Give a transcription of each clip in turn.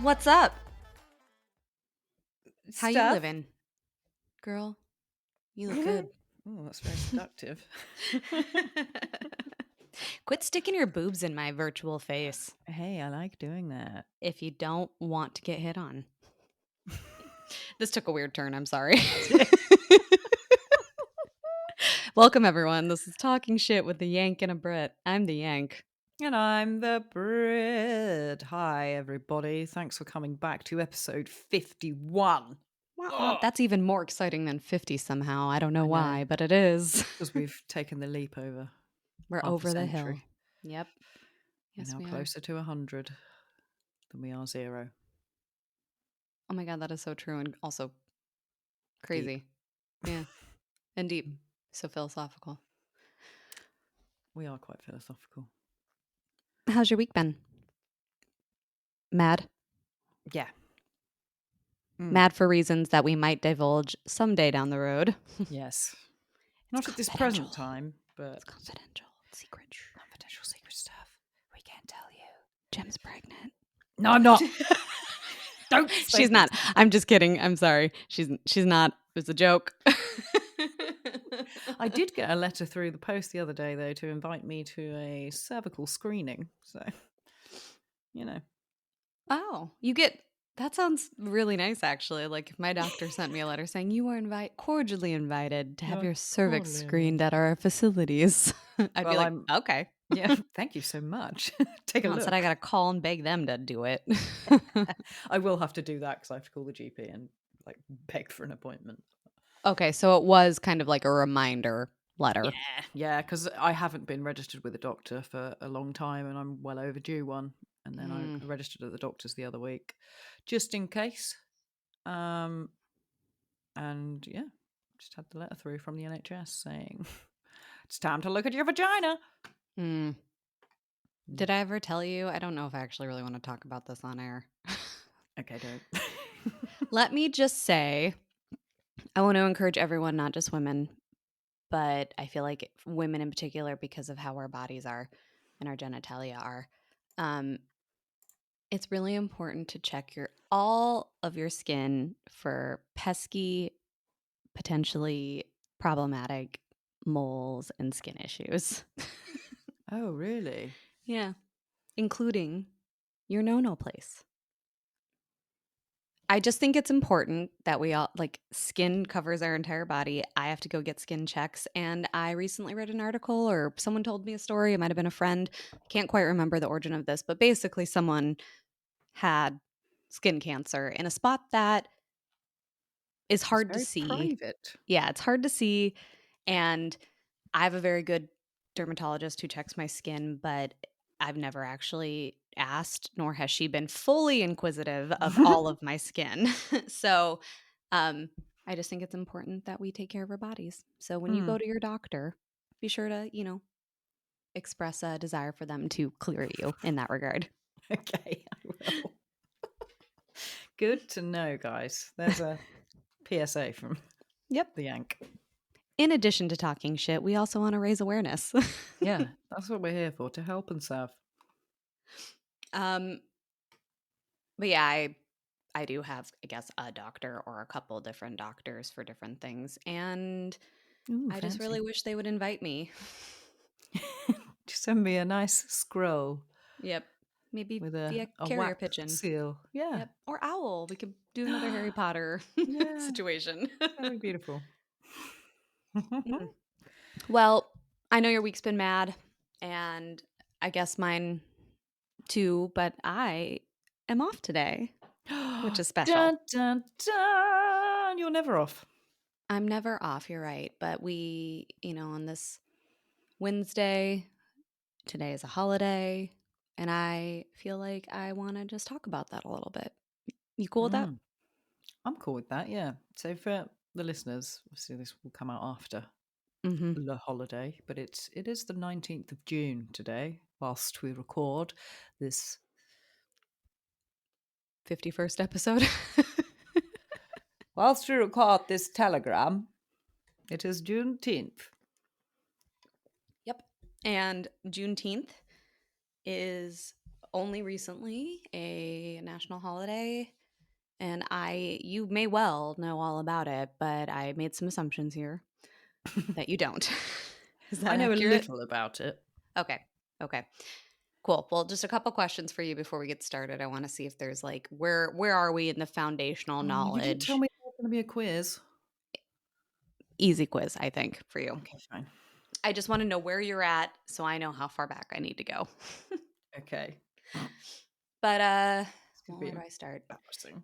What's up? How you Stuff. living? Girl, you look good. Oh, that's very seductive. Quit sticking your boobs in my virtual face Hey, I like doing that. if you don't want to get hit on. This took a weird turn. I'm sorry. Welcome, everyone. This is Talking Shit with the Yank and a Brit. I'm the Yank. And I'm the Brit. Hi, everybody. Thanks for coming back to episode 51. Well, that's even more exciting than 50 somehow. I don't know why, but it is. Because we've taken the leap over. We're half a over the century. hill. Yep. Yes, We're now we closer to 100 than we are 0. Oh my God, that is so true and also crazy. Yeah. And deep. So philosophical. We are quite philosophical. How's your week been? Mad? Yeah. Mad for reasons that we might divulge someday down the road. Yes. Not at this present time, but it's confidential. It's secret. Confidential secret stuff. We can't tell you. Jem's pregnant. No, I'm not. Don't. She's not. I'm just kidding. I'm sorry. She's not. It's a joke. I did get a letter through the post the other day, though, to invite me to a cervical screening. So, you know. Oh, you get. That sounds really nice, actually. Like if my doctor sent me a letter saying you are cordially invited to have your cervix screened at our facilities, I'd be like, okay. Yeah, thank you so much. Take a look. Said I got to call and beg them to do it. I will have to do that because I have to call the GP and like beg for an appointment. Okay, so it was kind of like a reminder letter. Yeah, because I haven't been registered with a doctor for a long time and I'm well overdue one. And then I registered at the doctor's the other week, just in case. And yeah, just had the letter through from the NHS saying it's time to look at your vagina. Did I ever tell you? I don't know if I actually really want to talk about this on air. Okay, don't. Let me just say, I want to encourage everyone, not just women, but I feel like women in particular, because of how our bodies are and our genitalia are, it's really important to check all of your skin for pesky, potentially problematic moles and skin issues. Oh, really? Yeah. Including your no-no place. I just think it's important that we all, like, skin covers our entire body. I have to go get skin checks. And I recently read an article, or someone told me a story. It might have been a friend. I can't quite remember the origin of this, but basically someone had skin cancer in a spot that is hard to see. Private. Yeah, it's hard to see. And I have a very good dermatologist who checks my skin, but I've never actually asked, nor has she been fully inquisitive of all of my skin. So I just think it's important that we take care of our bodies. So when you go to your doctor, be sure to, express a desire for them to clear you in that regard. Okay, I will. Good to know, guys. There's a PSA from the Yank. In addition to talking shit, we also want to raise awareness. Yeah, that's what we're here for, to help and serve. But yeah, I do have, I guess, a doctor or a couple different doctors for different things. And I just really wish they would invite me. Just send me a nice scroll. Yep. Maybe with via a carrier pigeon. seal. Yeah. Yep. Or owl. We could do another Harry Potter situation. That'd be beautiful. Well, I know your week's been mad, and I guess mine too, but I am off today, which is special. Dun, dun, dun. You're never off. I'm never off, you're right. But we, on this Wednesday, today is a holiday, and I feel like I want to just talk about that a little bit. You cool with that? I'm cool with that, yeah. So for the listeners, obviously this will come out after the holiday, but it is the 19th of June today, whilst we record this 51st episode. Whilst we record this telegram, it is Juneteenth. Yep. And Juneteenth is only recently a national holiday, and you may well know all about it, but I made some assumptions here that you don't. Is that I know a accurate? little about it. Okay. Okay. Cool. Well, just a couple questions for you before we get started. I want to see if there's like where are we in the foundational Oh, you didn't tell knowledge? me there was going to be a quiz. Easy quiz, I think, for you. Okay, fine. I just want to know where you're at so I know how far back I need to go. Okay. But This could well, be where do I start? embarrassing.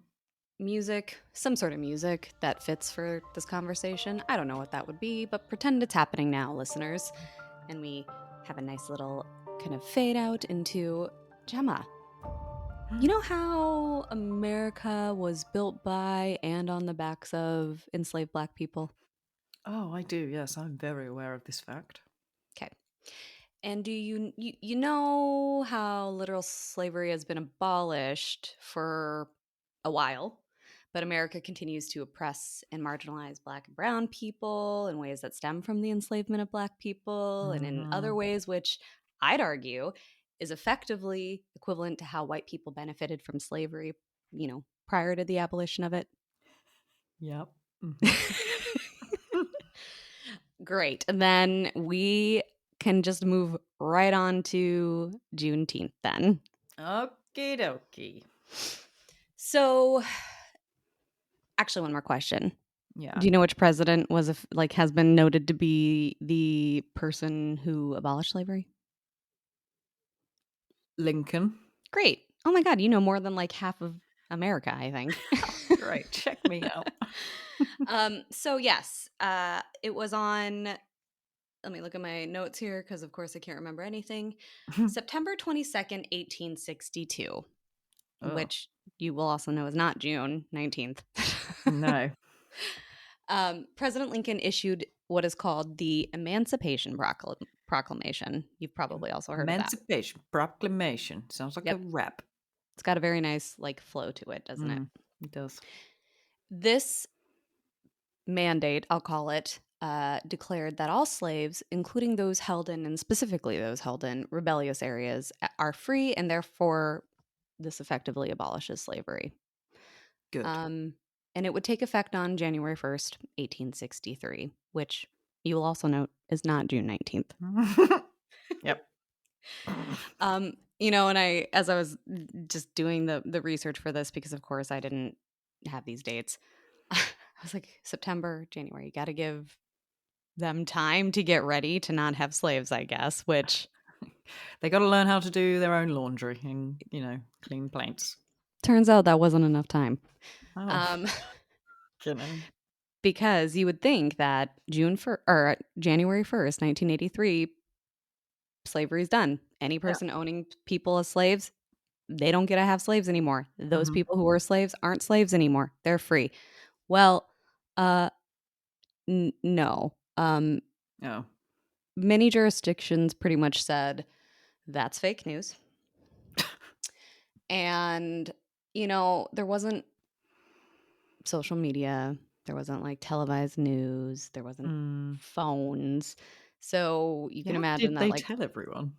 Music, some sort of music that fits for this conversation. I don't know what that would be, but pretend it's happening now, listeners. And we have a nice little kind of fade out into Gemma. You know how America was built by and on the backs of enslaved Black people? Oh, I do. Yes, I'm very aware of this fact. Okay. And do you know how literal slavery has been abolished for a while, but America continues to oppress and marginalize Black and Brown people in ways that stem from the enslavement of Black people, and in other Hmm. ways which I'd argue is effectively equivalent to how white people benefited from slavery, prior to the abolition of it. Yep. Hmm. Great. And then we can just move right on to Juneteenth then. Okie dokie. So, actually, one more question. Yeah. Do you know which president has been noted to be the person who abolished slavery? Lincoln. Great. Oh my God, you know more than like half of America, I think. Great. Check me out. So yes, it was on. Let me look at my notes here because, of course, I can't remember anything. September 22nd, 1862, Oh, which you will also know is not June 19th. no. President Lincoln issued what is called the Emancipation Proclamation. You've probably also heard of that. Emancipation Proclamation. Sounds like a Yep. rap. It's got a very nice flow to it, doesn't it? Mm, it does. This mandate, I'll call it, declared that all slaves, including those held in, and specifically those held in rebellious areas, are free, and therefore this effectively abolishes slavery. Good. Um, and it would take effect on January 1st, 1863, which you will also note is not June 19th. Yep. And as I was just doing the research for this, because of course I didn't have these dates, I was like, September, January, you got to give them time to get ready to not have slaves, I guess, which They got to learn how to do their own laundry and, clean plates. turns out that wasn't enough time. Oh, Um, kidding. because you would think that January 1st, 1983, slavery is done. Any Yeah. person owning people as slaves, they don't get to have slaves anymore. Those Hmm. people who were slaves aren't slaves anymore. They're free. Well, uh, no. Oh. Many jurisdictions pretty much said that's fake news. And, there wasn't social media, there wasn't like televised news, there wasn't Mm. phones. So you Yeah, can how imagine did that, they tell everyone?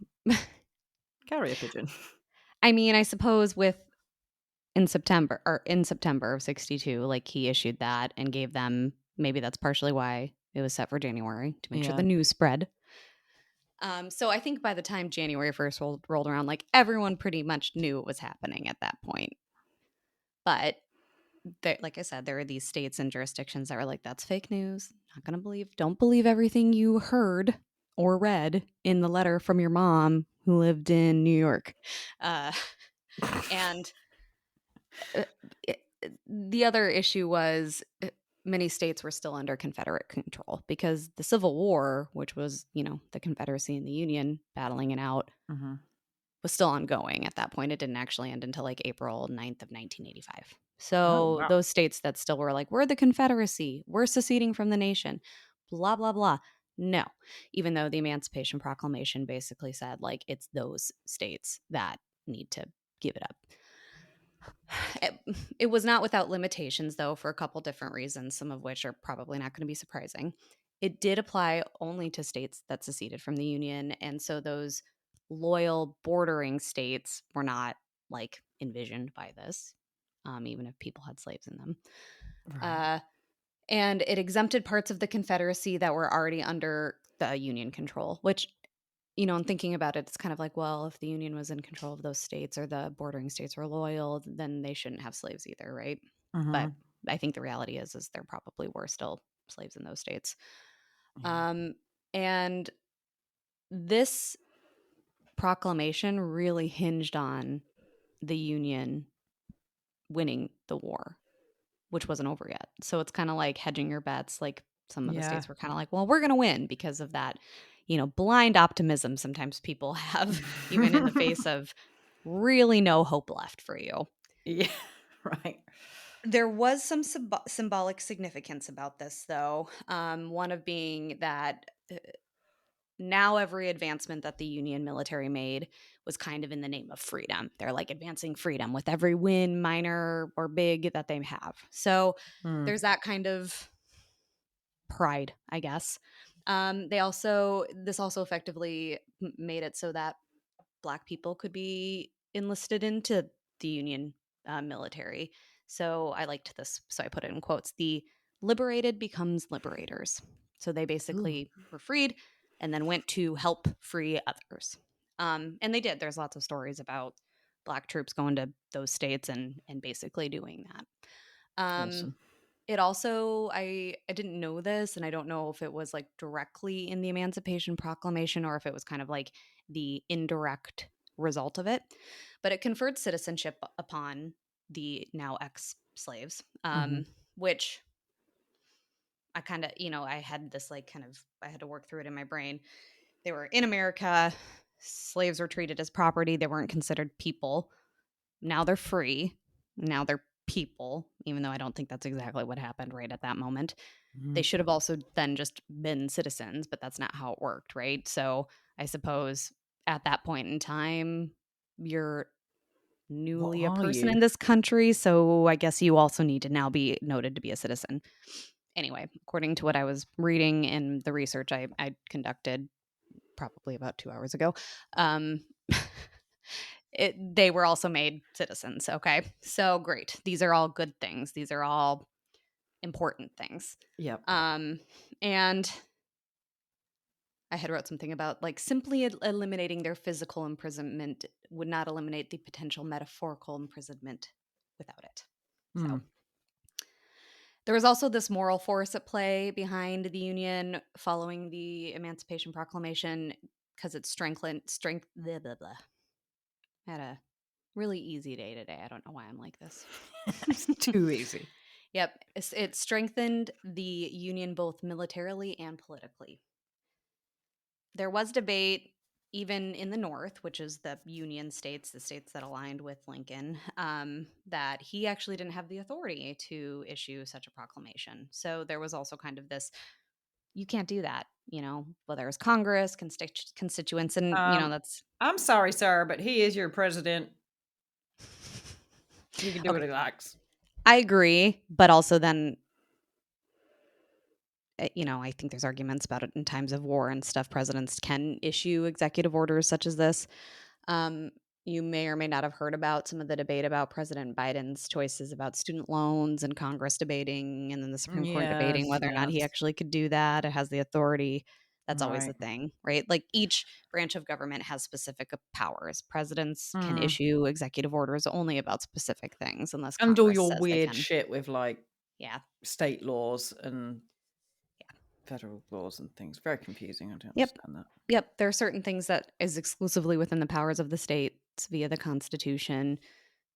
Carrier pigeon. I mean, I suppose in September of 62, like he issued that and gave them, maybe that's partially why it was set for January to make sure the Yeah. news spread. So I think by the time January 1st rolled around, like everyone pretty much knew it was happening at that point. But like I said, there are these states and jurisdictions that were like, that's fake news. Don't believe everything you heard or read in the letter from your mom who lived in New York. Uh, and uh, the other issue was many states were still under Confederate control because the Civil War, which was, the Confederacy and the Union battling it out, Hmm. was still ongoing at that point. It didn't actually end until like April 9th of 1985. Oh, So wow. those states that still were like, we're the Confederacy, we're seceding from the nation, blah, blah, blah. No, even though the Emancipation Proclamation basically said like it's those states that need to give it up. It was not without limitations, though, for a couple different reasons, some of which are probably not going to be surprising. It did apply only to states that seceded from the Union. And so those loyal bordering states were not like envisioned by this, even if people had slaves in them. Right. Uh, and it exempted parts of the Confederacy that were already under the Union control, which, in thinking about it, it's kind of like, well, if the Union was in control of those states or the bordering states were loyal, then they shouldn't have slaves either, right? But Mhm. I think the reality is there probably were still slaves in those states. Yeah. Um, and this proclamation really hinged on the Union winning the war, which wasn't over yet. So it's kind of like hedging your bets. Like some of the Yeah. states were kind of like, well, we're going to win because of that, blind optimism sometimes people have, even in the face of really no hope left for you. Yeah. Right. There was some symbolic significance about this, though. One of being that now every advancement that the Union military made was kind of in the name of freedom. They're like advancing freedom with every win, minor or big, that they have. So Mm. there's that kind of pride, I guess. This also effectively made it so that Black people could be enlisted into the Union military. So I liked this. So I put it in quotes: "The liberated becomes liberators." So they Ooh. basically were freed and then went to help free others. And they did. There's lots of stories about Black troops going to those states and basically doing that. Um, Awesome. it also I didn't know this, and I don't know if it was, like, directly in the Emancipation Proclamation or if it was kind of like the indirect result of it, but it conferred citizenship upon the now ex-slaves, Mhm. which I kinda I had this, like, kind of I had to work through it in my brain. They were in America, slaves were treated as property, they weren't considered people. Now they're free, now they're people, even though I don't think that's exactly what happened right at that moment. They Mhm. should have also then just been citizens, but that's not how it worked, right? So, I suppose at that point in time, you're What newly a are person you? in this country, so I guess you also need to now be noted to be a citizen. Anyway, according to what I was reading in the research I conducted probably about 2 hours ago, um, they were also made citizens, okay? So, great. These are all good things. These are all important things. Yep. Um, and I had wrote something about like simply eliminating their physical imprisonment would not eliminate the potential metaphorical imprisonment without it. So Mm. there was also this moral force at play behind the Union following the Emancipation Proclamation because it strength blah, blah, blah. I had a really easy day today. I don't know why I'm like this. It's too easy. Yep, it strengthened the Union both militarily and politically. There was debate even in the North, which is the Union states, the states that aligned with Lincoln, that he actually didn't have the authority to issue such a proclamation. So there was also kind of this, you can't do that, whether it's Congress, constituents, and, Um, that's I'm sorry, sir, but he is your president. He can do what okay. he likes. I agree. But also then, I think there's arguments about it in times of war and stuff. Presidents can issue executive orders such as this. Um, you may or may not have heard about some of the debate about President Biden's choices about student loans and Congress debating and then the Supreme Court debating Yes, whether or not he yes. actually could do that. It has the authority. That's always the Right. thing, right? Like each branch of government has specific powers. Presidents can Mm. issue executive orders only about specific things unless And all Congress your says they weird can. shit with, like, Yeah. state laws and Yeah. federal laws and things. Very confusing. I don't Yep. understand that. Yep. There are certain things that is exclusively within the powers of the states via the Constitution.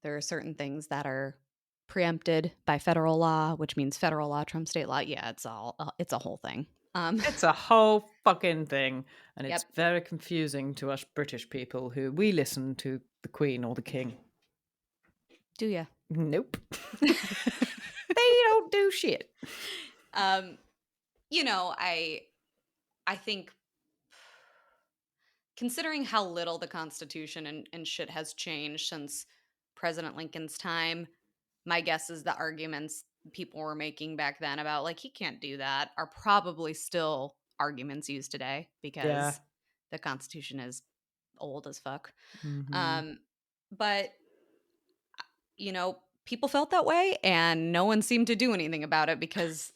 There are certain things that are preempted by federal law, which means federal law trumps state law. Yeah, it's a whole thing. Um, It's a whole fucking thing, and it's yep. very confusing to us British people who we listen to the Queen or the King. Do ya? Nope. They don't do shit. um, I think considering how little the Constitution and shit has changed since President Lincoln's time, my guess is the arguments people were making back then about like he can't do that are probably still arguments used today Yeah. because the Constitution is old as fuck. Mhm. Um, but you know, people felt that way, and no one seemed to do anything about it because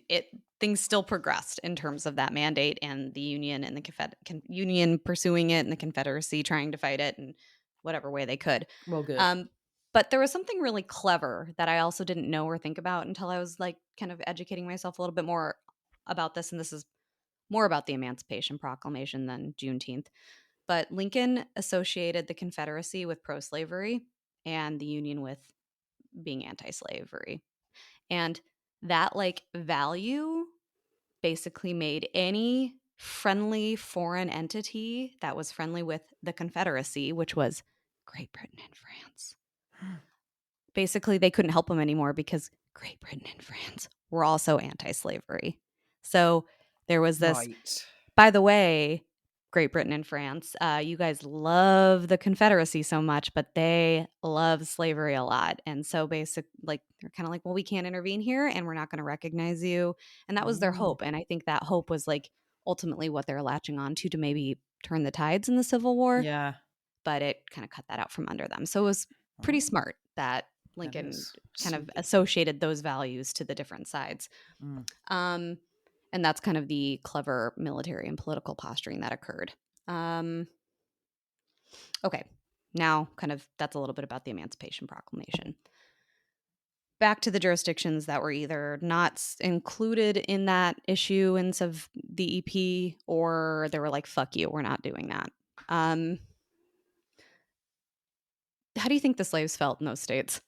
it things still progressed in terms of that mandate and the union and the union pursuing it and the Confederacy trying to fight it in whatever way they could. Well, good. Um, but there was something really clever that I also didn't know or think about until I was like kind of educating myself a little bit more about this. And this is more about the Emancipation Proclamation than Juneteenth. But Lincoln associated the Confederacy with pro slavery and the Union with being anti slavery. And that like value basically made any friendly foreign entity that was friendly with the Confederacy, which was Great Britain and France. Basically, they couldn't help them anymore because Great Britain and France were also anti slavery. So there was this, Right. by the way, Great Britain and France, you guys love the Confederacy so much, but they love slavery a lot. And so like they're kind of like, well, we can't intervene here and we're not going to recognize you. And that was their Mm. hope. And I think that hope was like ultimately what they're latching on to maybe turn the tides in the Civil War, Yeah. but it kind of cut that out from under them. So it was pretty Oh, smart that that Lincoln is kind of super smart. associated those values to the different sides. Mm. Um, and that's kind of the clever military and political posturing that occurred. Um, okay, now kind of that's a little bit about the Emancipation Proclamation. Back to the jurisdictions that were either not included in that issuance of the EP or they were like, fuck you, we're not doing that. How do you think the slaves felt in those states?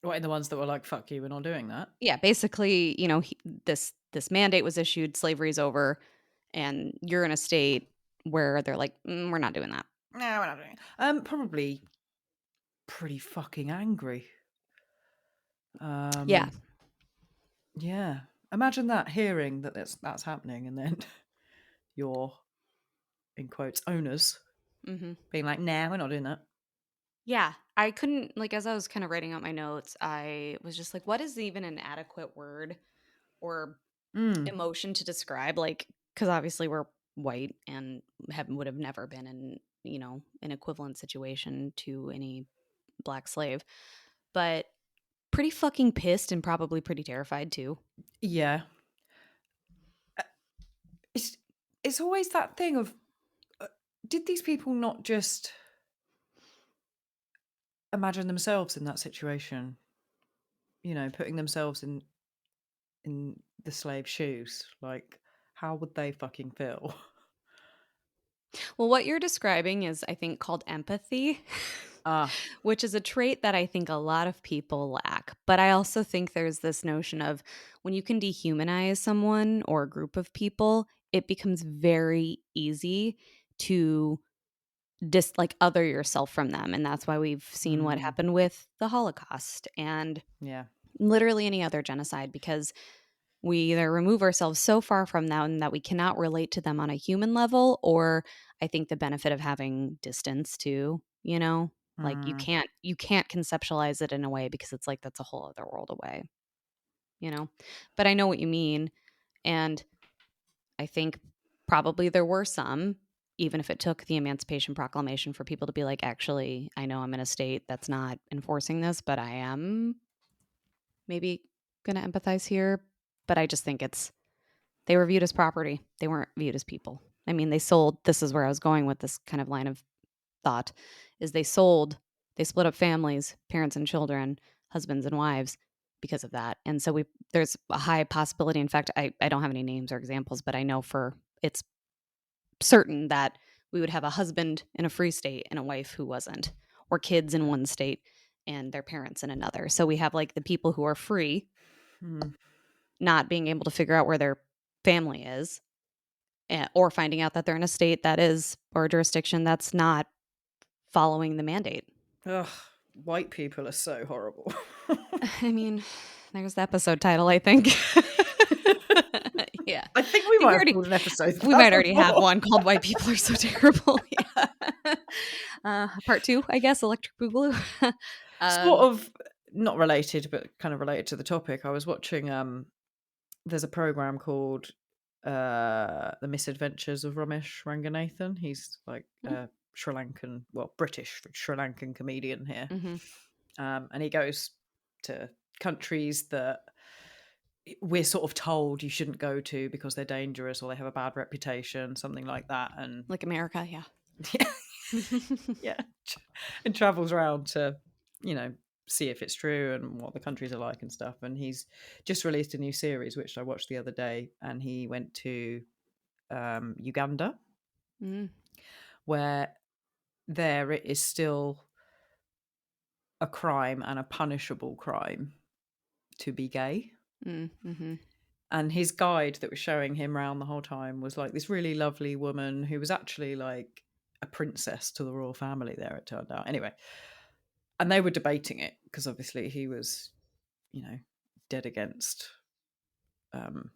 What, in the ones that were like, "Fuck you, we're not doing that"? Yeah, basically, you know, this mandate was issued, slavery's over, and you're in a state where they're like, we're not doing that. No, we're not doing it. Probably pretty fucking angry. Yeah. Um, yeah. Imagine that, hearing that that's happening, and then your, in quotes, owners Hmm. being like, "Nah, we're not doing that." Yeah. I couldn't, like, as I was kind of writing out my notes, I was just like, what is even an adequate word or Mm. emotion to describe? Like, because obviously we're white and would have never been in, you know, an equivalent situation to any black slave, but pretty fucking pissed and probably pretty terrified too. Yeah. Uh, It's it's always that thing of, uh, did these people not just imagine themselves in that situation? You know, putting themselves in the slave's shoes. Like, how would they fucking feel? Well, what you're describing is, I think, called empathy, Ah, which is a trait that I think a lot of people lack. But I also think there's this notion of when you can dehumanize someone or a group of people, it becomes very easy to like other yourself from them. And that's why we've seen what mm, happened with the Holocaust and yeah. literally any other genocide because we either remove ourselves so far from them that we cannot relate to them on a human level, or I think the benefit of having distance too, you know? Like Mm. you can't conceptualize it in a way because it's like that's a whole other world away, you know? But I know what you mean. And I think probably there were some, even if it took the Emancipation Proclamation for people to be like, actually, I know I'm in a state that's not enforcing this, but I am maybe going to empathize here. But I just think they were viewed as property. They weren't viewed as people. I mean, they sold, this is where I was going with this kind of line of thought, is they split up families, parents and children, husbands and wives because of that. And so there's a high possibility. In fact, I don't have any names or examples, but I know it's certain that we would have a husband in a free state and a wife who wasn't, or kids in one state and their parents in another. So we have like the people who are free, Mm. not being able to figure out where their family is, or finding out that they're in a state that is, or a jurisdiction that's not following the mandate. Ugh, white people are so horrible. I mean, there's the episode title, I think. Yeah. I think we I think might have called an episode we that might already have before. one called White People Are So Terrible. Yeah. Part two, I guess, Electric Boogaloo. Sort um, of not related, but kind of related to the topic. I was watching, there's a program called The Misadventures of Ramesh Ranganathan. He's like Mm, a Sri Lankan, well, British Sri Lankan comedian here. mhm. And he goes to countries that we're sort of told you shouldn't go to because they're dangerous or they have a bad reputation, something like that. And Like America, yeah. yeah, yeah, and travels around to, you know, see if it's true and what the countries are like and stuff. And he's just released a new series, which I watched the other day, and he went to Uganda, Mm, where there it is still a crime and a punishable crime to be gay. mhm. And his guide that was showing him around the whole time was like this really lovely woman who was actually like a princess to the royal family there, it turned out. Anyway, and they were debating it because obviously he was, you know, dead against um,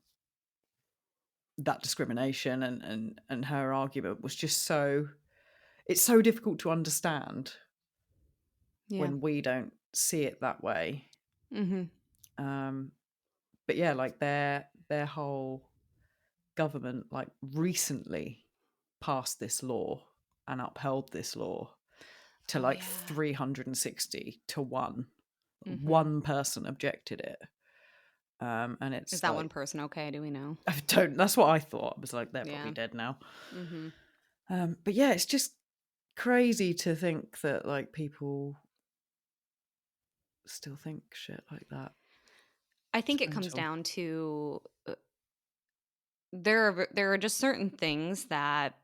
that discrimination, and her argument was just so, it's so difficult to understand Yeah. when we don't see it that way. Mhm. Um, but yeah, like their whole government like recently passed this law and upheld this law to Oh, like yeah. 360 to 1. Mhm. One person objected it. And Is it's that one like, person okay? Do we know? I don't, that's what I thought. I was like, they're probably Yeah. dead now. Mhm. But yeah, it's just crazy to think that like people still think shit like that. I It's think it comes mental. down to there are just certain things that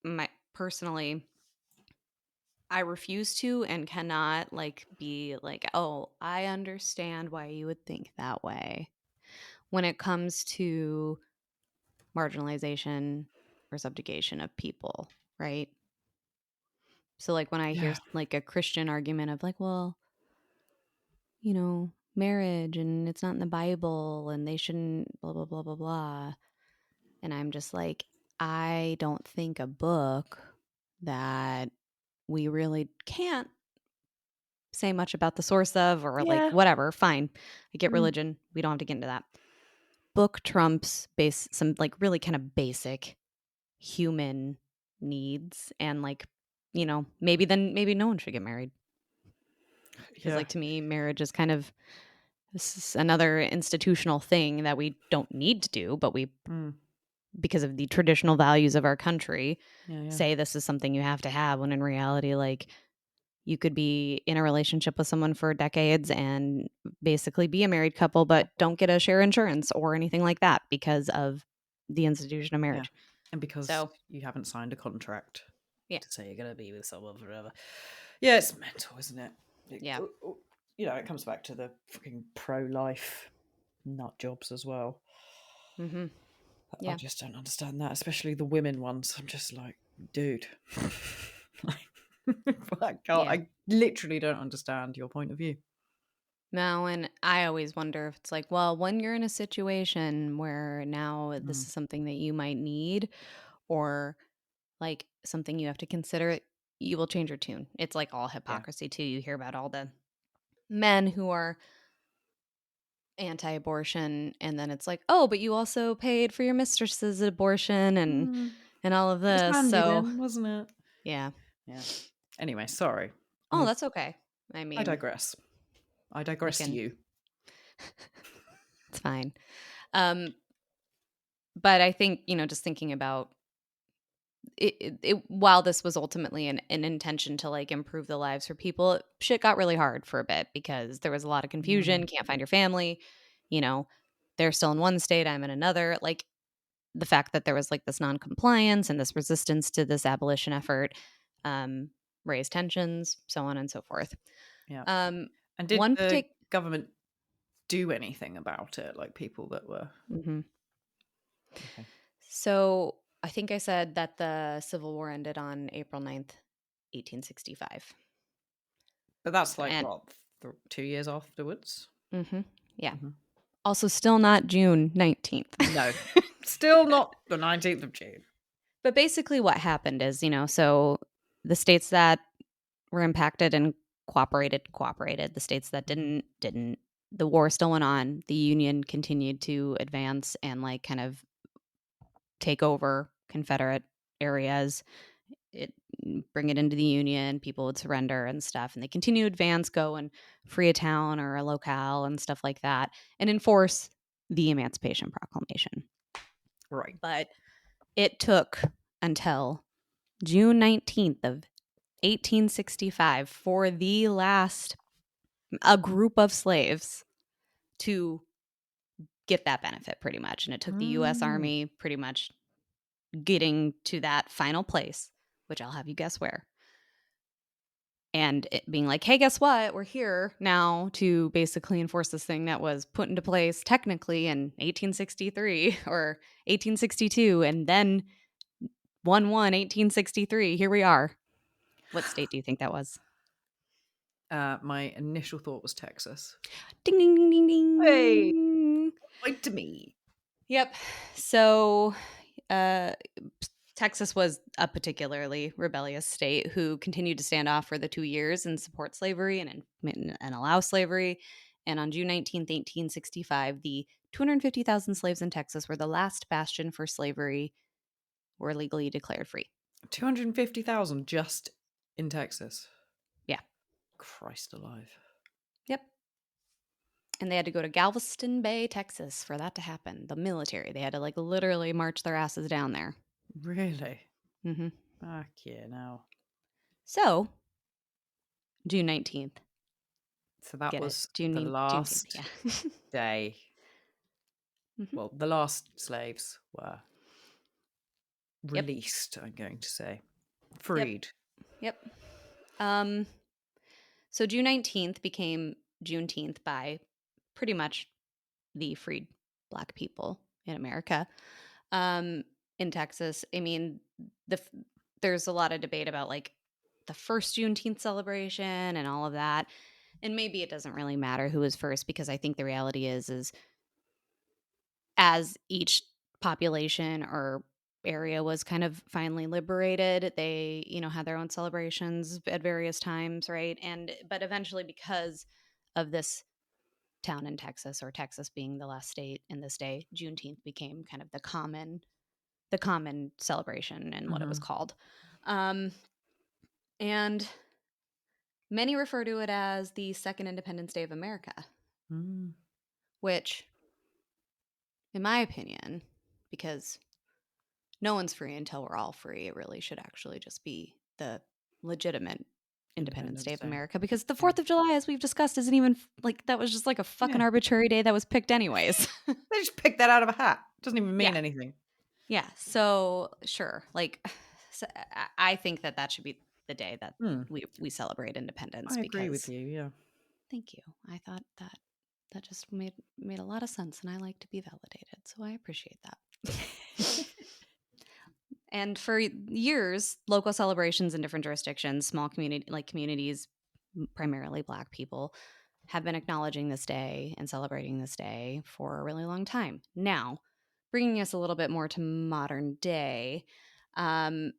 my personally I refuse to and cannot like be like, "Oh, I understand why you would think that way." When it comes to marginalization or subjugation of people, right? So like when I hear Yeah. like a Christian argument of like, "Well, marriage and it's not in the Bible and they shouldn't blah blah blah blah blah." And I'm just like, I don't think a book that we really can't say much about the source of or like Yeah. whatever, fine. I get Mm. religion. We don't have to get into that. Book trumps base some like really kind of basic human needs and like, maybe no one should get married. Because Yeah. like to me, marriage is kind of this is another institutional thing that we don't need to do, but we Mm. because of the traditional values of our country Yeah. Yeah. say this is something you have to have when in reality like you could be in a relationship with someone for decades and basically be a married couple but don't get a share insurance or anything like that because of the institution of Yeah. marriage. And because So, you haven't signed a contract yeah. to say you're going to be with someone forever. Yeah, it's mental, isn't it? Yeah. It comes back to the fucking pro-life nut jobs as well. Mhm. I Yeah. just don't understand that, especially the women ones. I'm just like, dude, like, Yeah. I literally don't understand your point of view. No, and I always wonder if it's like, well, when you're in a situation where now this Mm, is something that you might need or like something you have to consider, you will change your tune. It's like all yeah, hypocrisy too. You hear about all the men who are anti-abortion and then it's like, "Oh, but you also paid for your mistress's abortion mm, and all of it was this." handy So, then, wasn't it? yeah. Yeah. Anyway, sorry. Oh, I that's okay. I I mean, digress. I we digress to can you. it's fine. Um, but I think, just thinking about while this was ultimately an intention to like improve the lives for people, shit got really hard for a bit because there was a lot of Mm, confusion, can't find your family, you know, they're still in one state, I'm in another. Like the fact that there was like this non-compliance and this resistance to this abolition effort um, raised tensions, so on and so forth. yeah. Um, And did one the particular, government do anything about it? Like people that were okay. so I think I said that the Civil War ended on April 9th, 1865. But that's So, like and what, 2 years afterwards? yeah, Hmm. also still not June 19th. No, still not the 19th of June. But basically, what happened is, so the states that were impacted and cooperated. The states that Hmm. didn't. The war still went on. The Union continued to advance and like kind of take over Confederate areas, it bring it into the Union, people would surrender and stuff, and they continue to advance, go and free a town or a locale and stuff like that, and enforce the Emancipation Proclamation. Right. But it took until June 19th of 1865 for a group of slaves to get that benefit pretty much. And it took the US Mm. Army pretty much getting to that final place, which I'll have you guess where. And it being like, hey, guess what? We're here now to basically enforce this thing that was put into place technically in 1863 or 1862, and then 1/1/1863. Here we are. What state do you think that was? My initial thought was Texas. Ding, ding, ding, ding, Hey, ding. point to me. Yep. So, uh, Texas was a particularly rebellious state who continued to stand off for the 2 years and support slavery and allow slavery. And on June 19th, 1865, the 250,000 slaves in Texas were the last bastion for slavery were legally declared free. 250,000 just in Texas. Yeah. Christ alive. Yep. And they had to go to Galveston Bay, Texas for that to happen. The military. They had to like literally march their asses down there. Really? Mm-hmm. Fuck yeah, now. So, June 19th. So that Get it? was the Juneteenth. last Yeah. day. Mhm. Well, the last slaves were Yep. released, I'm going to say. Yep. Freed. Yep. Um, so June 19th became Juneteenth by pretty much the freed Black people in America. Um, in Texas, I mean, the f- there's a lot of debate about like the first Juneteenth celebration and all of that, and maybe it doesn't really matter who was first because I think the reality is as each population or area was kind of finally liberated, they, had their own celebrations at various times, right? And but eventually because of this town in Texas, or Texas being the last state in this day, Juneteenth became kind of the common celebration and what it was Mm-hmm. called. Um and many refer to it as the second Independence Day of America, Mm. which in my opinion, because no one's free until we're all free. It really should actually just be the legitimate Independence Day Independence of Day. America, because the Yeah. 4th of July, as we've discussed, isn't even like that was just like a fucking Yeah. arbitrary day that was picked anyways. They just picked that out of a hat. Doesn't even Yeah. mean anything. Yeah. So, sure. Like, so I think that should be the day that Hmm. we celebrate independence I agree with because you, yeah. thank you. I thought that just made a lot of sense and I like to be validated. So I appreciate that. And for years, local celebrations in different jurisdictions, small communities, primarily Black people, have been acknowledging this day and celebrating this day for a really long time. Now, bringing us a little bit more to modern day, um,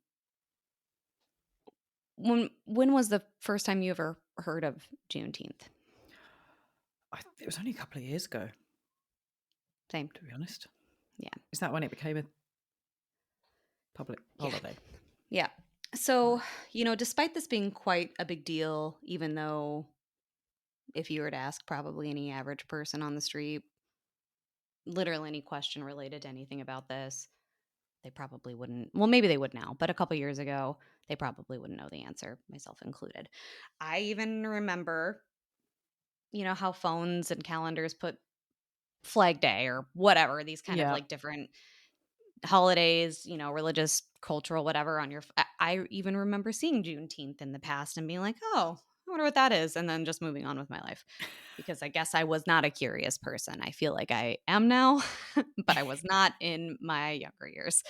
when was the first time you ever heard of Juneteenth? It was only a couple of years ago, Same. to be honest. Yeah. Is that when it became a public Yeah. holiday? Yeah. So, despite this being quite a big deal, even though if you were to ask probably any average person on the street, literally any question related to anything about this, they probably wouldn't. Well, maybe they would now, but a couple years ago, they probably wouldn't know the answer, myself included. I even remember, how phones and calendars put Flag Day or whatever, these kind of Yeah. like different holidays, religious, cultural, whatever on your. I even remember seeing Juneteenth in the past and being like, oh, I wonder what that is. And then just moving on with my life because I guess I was not a curious person. I feel like I am now, but I was not in my younger years.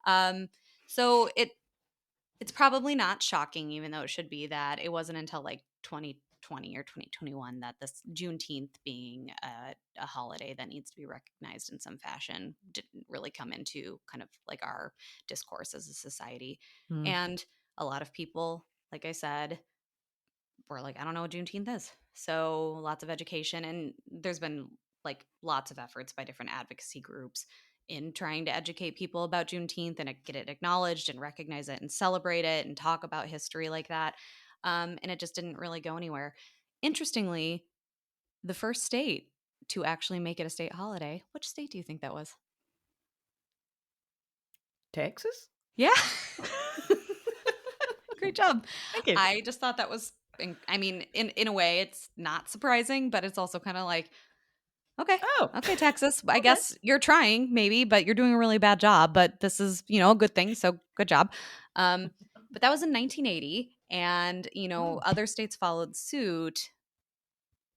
Um, so it's probably not shocking, even though it should be, that it wasn't until like 2020 or 2021 that this Juneteenth being a holiday that needs to be recognized in some fashion didn't really come into kind of like our discourse as a society. Mm. And a lot of people, like I said, were like, I don't know what Juneteenth is. So lots of education. And there's been like lots of efforts by different advocacy groups in trying to educate people about Juneteenth and get it acknowledged and recognize it and celebrate it and talk about history like that. And it just didn't really go anywhere. Interestingly, the first state to actually make it a state holiday, which state do you think that was? Texas? Yeah. Great job. Thank you. I just thought that was, I mean, in a way, it's not surprising, but it's also kind of like, okay, Oh, okay, Texas. I okay. guess you're trying, maybe, but you're doing a really bad job. But this is, a good thing. So good job. But that was in 1980, and Mm. other states followed suit.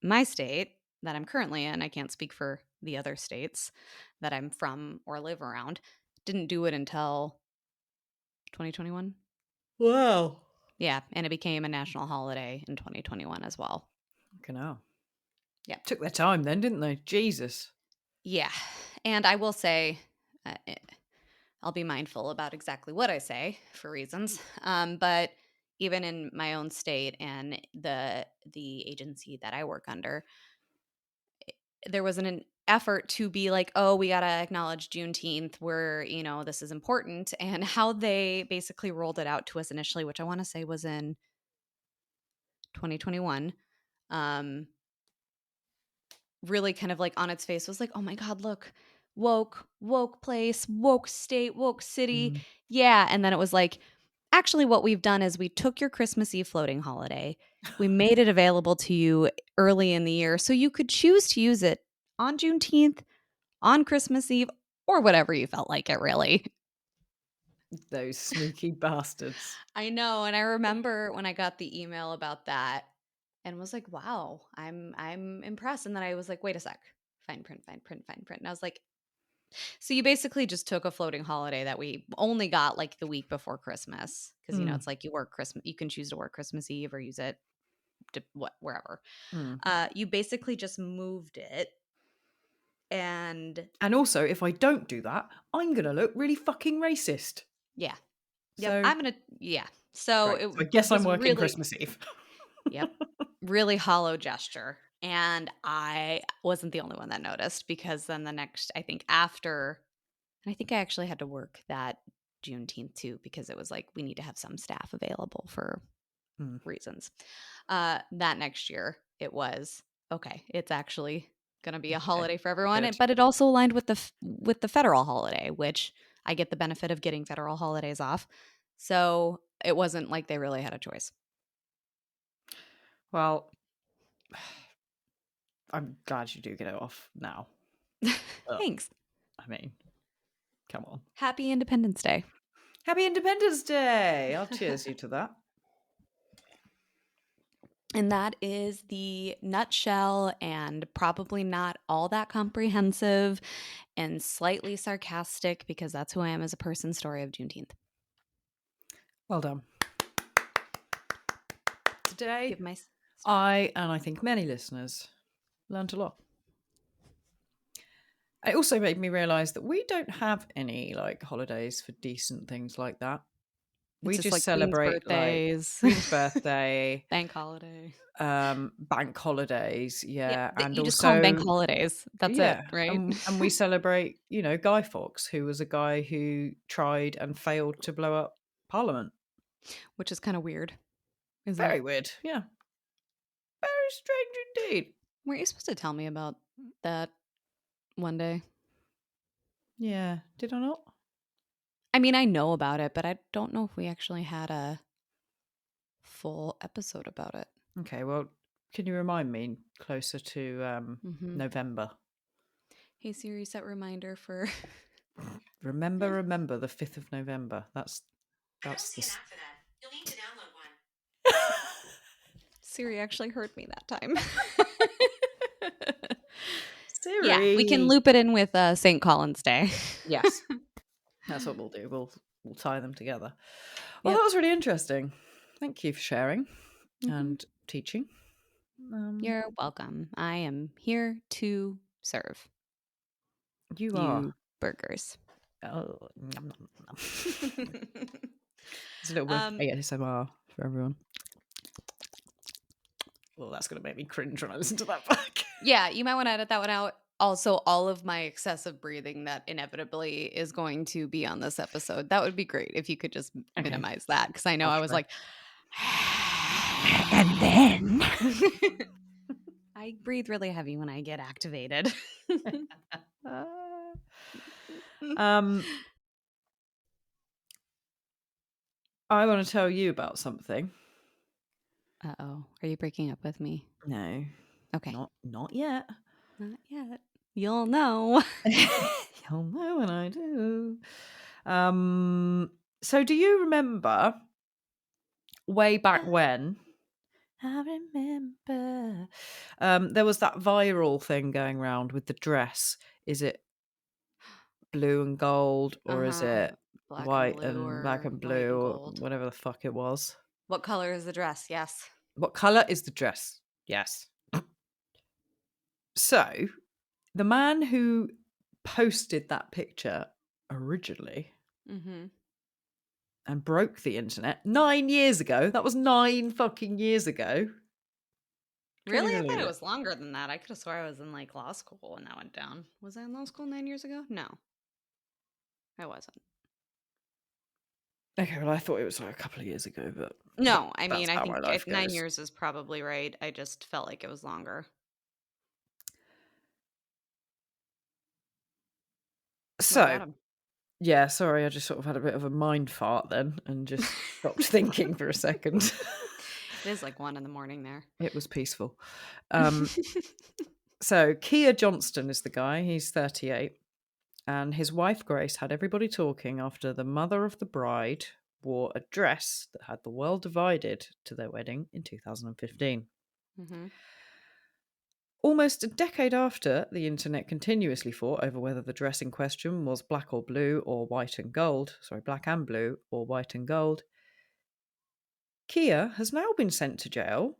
My state that I'm currently in, I can't speak for the other states that I'm from or live around, didn't do it until 2021. Wow. Yeah, and it became a national holiday in 2021 as well. Okay, now. Yeah. Took their time then, didn't they? Jesus. Yeah. And I will say, uh, eh, I'll be mindful about exactly what I say for reasons. But even in my own state and the agency that I work under, there was an effort to be like, oh, we got to acknowledge Juneteenth. This is important. And how they basically rolled it out to us initially, which I want to say was in 2021, really kind of like on its face was like, oh my God, look, woke place, woke state, woke city. Mm. Yeah. And then it was like, actually, what we've done is we took your Christmas Eve floating holiday, we made it available to you early in the year so you could choose to use it on Juneteenth, on Christmas Eve, or whatever you felt like it really. Those sneaky bastards. I know. And I remember when I got the email about that and was like, wow, I'm impressed. And then I was like, wait a sec. Fine print, fine print, fine print. And I was like, so you basically just took a floating holiday that we only got like the week before Christmas. Cause Mm. it's like you work Christmas, you can choose to work Christmas Eve or use it to wherever. Mm. You basically just moved it and And also, if I don't do that, I'm going to look really fucking racist. yeah. Yep. So, Yeah. So great. it So I guess I'm was working really, Christmas Eve. yep, really hollow gesture. And I wasn't the only one that noticed because then the next, I think after, and I think I actually had to work that Juneteenth too because it was like we need to have some staff available for Mm. reasons. That next year it was okay. It's actually going to be a Okay, holiday for everyone, good. but it also aligned with the federal holiday, which I get the benefit of getting federal holidays off. So it wasn't like they really had a choice. Well, I'm glad you do get it off now. Thanks. I mean, come on. Happy Independence Day. Happy Independence Day! I'll cheers you to that. And that is the nutshell and probably not all that comprehensive and slightly sarcastic because that's who I am as a person story of Juneteenth. Well done. Today, Give my and I think many listeners, learned a lot. It also made me realise that we don't have any like holidays for decent things like that. We It's just just like Queen's celebrate like birthdays, Queen's birthday, bank holiday. bank holidays, Yeah, yeah, and you just call them bank also holidays. That's it, yeah, right? and we celebrate, Guy Fawkes, who was a guy who tried and failed to blow up Parliament. Which is kind of weird, isn't it? Very weird, yeah, very strange indeed. Weren't you supposed to tell me about that one day? Yeah, did I not? I mean, I know about it, but I don't know if we actually had a full episode about it. Okay, well, can you remind me closer to November? Hey Siri, set reminder for. Remember the 5th of November. That's I don't the see an app for that. You'll need to download one. Siri actually heard me that time. Siri. Yeah, we can loop it in with St. Colin's Day. Yes, that's what we'll do. We'll tie them together. Well, Yep. that was really interesting. Thank you for sharing Mhm. and teaching. You're welcome. I am here to serve You are. you burgers. Oh, nom, nom, nom. It's a little bit of ASMR for everyone. Well, that's going to make me cringe when I listen to that back. Yeah, you might want to edit that one out. Also, all of my excessive breathing that inevitably is going to be on this episode. That would be great if you could just Okay. minimize that, because I know I'll I was try. like, And then. I breathe really heavy when I get activated. I want to tell you about something. Uh-oh. Are you breaking up with me? No. Okay. Not yet. Not yet. You'll know. You'll know when I do. So do you remember way back when? I remember. There was that viral thing going around with the dress. Is it blue and gold, or is it Black white and blue, and black or and white blue, and or gold. whatever the fuck it was? What color is the dress? Yes. What color is the dress? Yes. So, the man who posted that picture originally Mm-hmm. and broke the internet 9 years ago. That was 9 fucking years ago. Can you Really? I thought believe it it? was longer than that. I could have swore I was in like law school when that went down. Was I in law school 9 years ago? No, I wasn't. Okay, well, I thought it was like a couple of years ago, but No, I that's mean, I how my think life 9 goes. years is probably right. I just felt like it was longer. What So, about him? yeah, sorry, I just sort of had a bit of a mind fart then and just stopped thinking for a second. It is like 1 in the morning there. It was peaceful. So, Keir Johnston is the guy. He's 38. And his wife, Grace, had everybody talking after the mother of the bride wore a dress that had the world divided to their wedding in 2015. Mm-hmm. Almost a decade after, the internet continuously fought over whether the dress in question was black or blue or white and gold. Sorry, black and blue or white and gold. Keir has now been sent to jail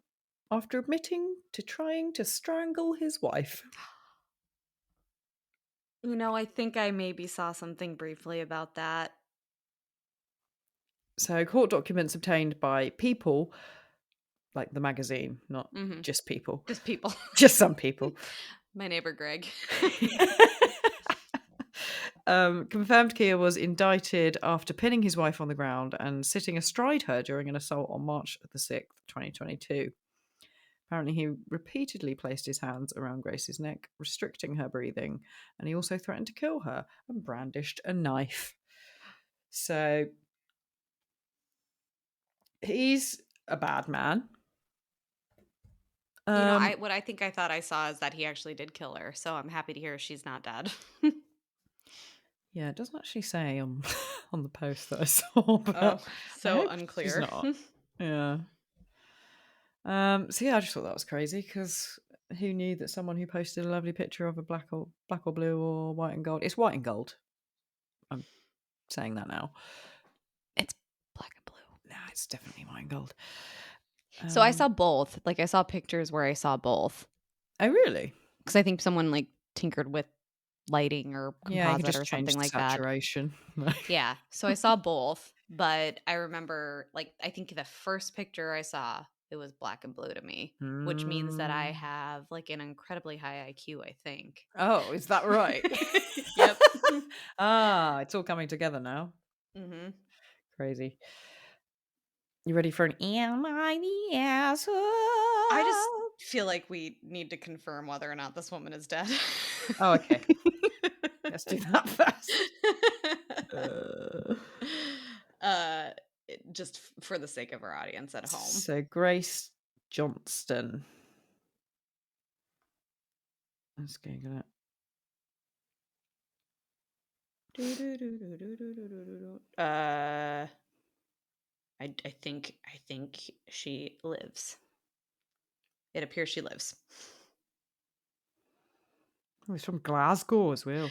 after admitting to trying to strangle his wife. You know, I think I maybe saw something briefly about that. So, court documents obtained by People, like the magazine, not Mm-hmm. just People, Just people. just some people. My neighbor Greg. Confirmed Keir was indicted after pinning his wife on the ground and sitting astride her during an assault on March the 6th, 2022. Apparently, he repeatedly placed his hands around Grace's neck, restricting her breathing, and he also threatened to kill her and brandished a knife. So, he's a bad man. You know, what I think I thought I saw is that he actually did kill her. So I'm happy to hear she's not dead. Yeah, it doesn't actually say on on the post that I saw, but Oh, so I hope unclear. she's not. Yeah. So yeah, I just thought that was crazy because who knew that someone who posted a lovely picture of a black or blue or white and gold? It's white and gold. I'm saying that now. It's black and blue. No, it's definitely white and gold. So I saw both. Like I saw pictures where I saw both. Oh really? Because I think someone like tinkered with lighting or Yeah, you can composite just or change something the like that. saturation. Yeah. So I saw both, but I remember like I think the first picture I saw, it was black and blue to me, which means that I have like an incredibly high IQ, I think. Oh, is that right? Yep. It's all coming together now. Mm-hmm. Crazy. You ready for an am I the asshole? I just feel like we need to confirm whether or not this woman is dead. Oh, okay. Let's do that first. Just for the sake of our audience at home. So Grace Johnston. Let's Google it. I think she lives. It appears she lives. Oh, it's from Glasgow as well.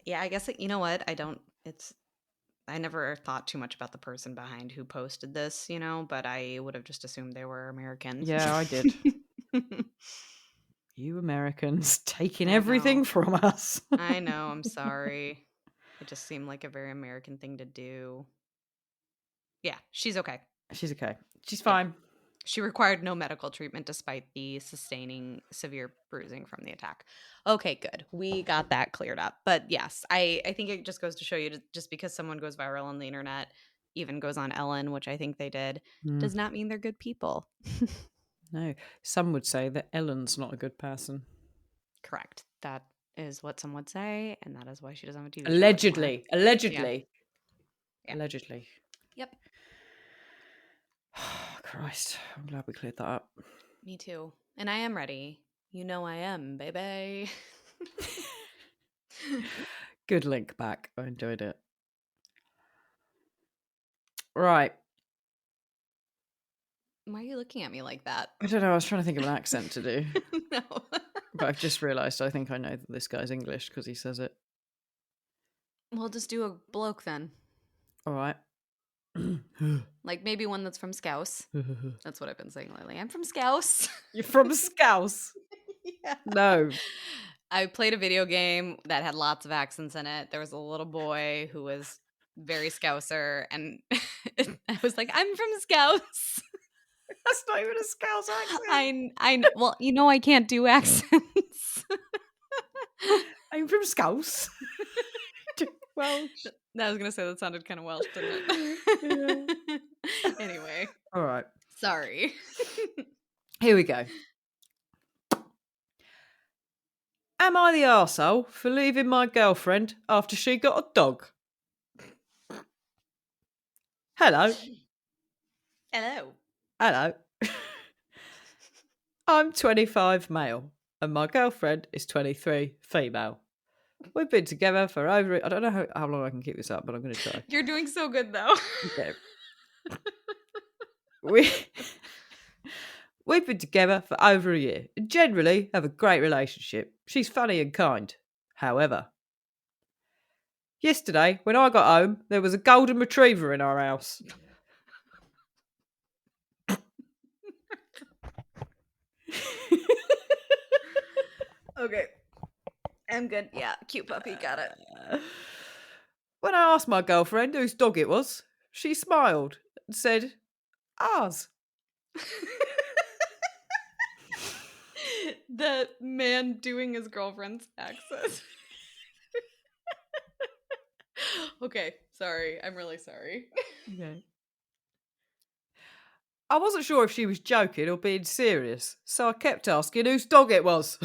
Yeah, I guess you know what? I never thought too much about the person behind who posted this, you know, but I would have just assumed they were American. Yeah, I did. You Americans taking I everything know. from us. I know, I'm sorry. It just seemed like a very American thing to do. Yeah, she's okay. She's okay. She's fine. She required no medical treatment despite the sustaining severe bruising from the attack. Okay, good. We got that cleared up. But yes, I think it just goes to show you just because someone goes viral on the internet, even goes on Ellen, which I think they did, does not mean they're good people. No. Some would say that Ellen's not a good person. Correct. That is what some would say, and that is why she doesn't have a TV show Allegedly. anymore. Allegedly. Yeah. Allegedly. Yep. Christ. I'm glad we cleared that up. Me too. And I am ready. You know I am, baby. Good link back. I enjoyed it. Right. Why are you looking at me like that? I don't know. I was trying to think of an accent to do. No. But I've just realised I think I know that this guy's English because he says it. We'll just do a bloke then. All right. Like maybe one that's from Scouse. That's what I've been saying lately. I'm from Scouse. You're from Scouse? Yeah. No. I played a video game that had lots of accents in it. There was a little boy who was very Scouser, and I was like, I'm from Scouse. That's not even a Scouse accent. I know. Well, you know I can't do accents. I'm from Scouse. Welsh. I was gonna say that sounded kind of Welsh, didn't it? Anyway, All right. sorry. Here we go. Am I the arsehole for leaving my girlfriend after she got a dog? Hello. Hello. Hello. I'm 25 male and my girlfriend is 23 female. We've been together for over... I don't know how long I can keep this up, but I'm going to try. You're doing so good, though. Okay. We've been together for over a year and generally have a great relationship. She's funny and kind. However, yesterday when I got home, there was a golden retriever in our house. Okay. I'm good. Yeah, cute puppy. Got it. When I asked my girlfriend whose dog it was, she smiled and said, ours. The man doing his girlfriend's accent. Okay, sorry. I'm really sorry. Okay. I wasn't sure if she was joking or being serious, so I kept asking whose dog it was.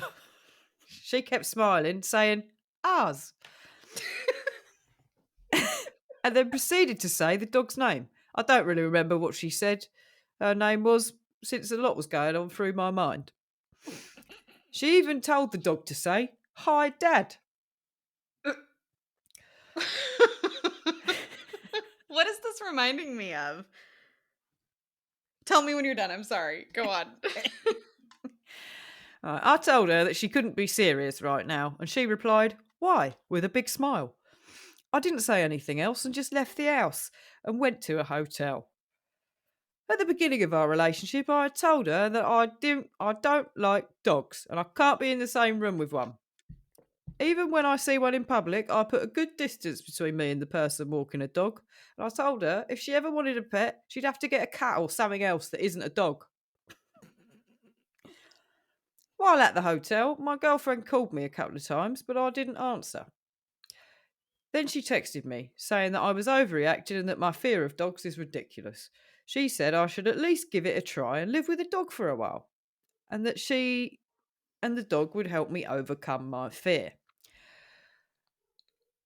She kept smiling, saying, ours. And then proceeded to say the dog's name. I don't really remember what she said her name was, since a lot was going on through my mind. She even told the dog to say, hi, Dad. What is this reminding me of? Tell me when you're done. I'm sorry. Go on. I told her that she couldn't be serious right now, and she replied, why? With a big smile. I didn't say anything else and just left the house and went to a hotel. At the beginning of our relationship, I had told her that I don't like dogs and I can't be in the same room with one. Even when I see one in public, I put a good distance between me and the person walking a dog. And I told her if she ever wanted a pet, she'd have to get a cat or something else that isn't a dog. While at the hotel, my girlfriend called me a couple of times, but I didn't answer. Then she texted me, saying that I was overreacting and that my fear of dogs is ridiculous. She said I should at least give it a try and live with a dog for a while, and that she and the dog would help me overcome my fear.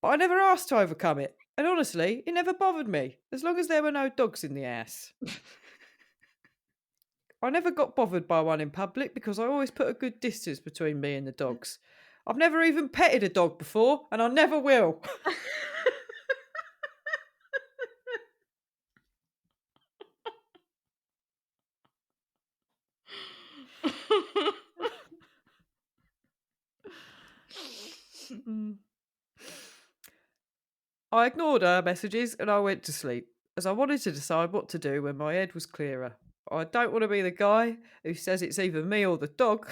But I never asked to overcome it, and honestly, it never bothered me, as long as there were no dogs in the house. I never got bothered by one in public because I always put a good distance between me and the dogs. I've never even petted a dog before, and I never will. I ignored her messages and I went to sleep, as I wanted to decide what to do when my head was clearer. I don't want to be the guy who says it's either me or the dog.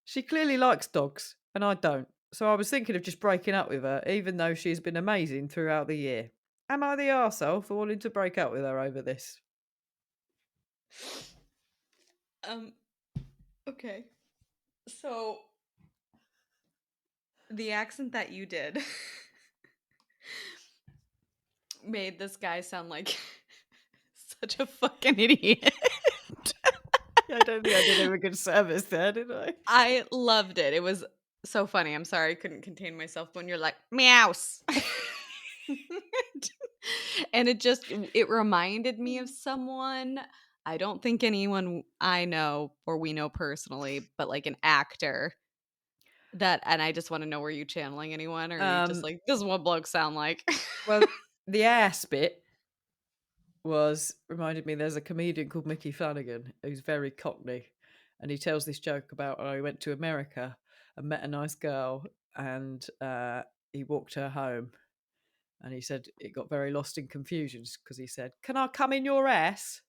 She clearly likes dogs, and I don't. So I was thinking of just breaking up with her, even though she's been amazing throughout the year. Am I the arsehole for wanting to break up with her over this? Okay. So the accent that you did made this guy sound like such a fucking idiot. I don't think I did him a good service there, did I? I loved it. It was so funny. I'm sorry I couldn't contain myself when you're like, meows. And it reminded me of someone. I don't think anyone I know or we know personally, but like an actor that, and I just want to know, were you channeling anyone or are you just like, this is what blokes sound like? Well, the ass bit reminded me there's a comedian called Mickey Flanagan who's very Cockney, and he tells this joke about how he went to America and met a nice girl, and he walked her home, and he said it got very lost in confusion because he said, "Can I come in your ass?"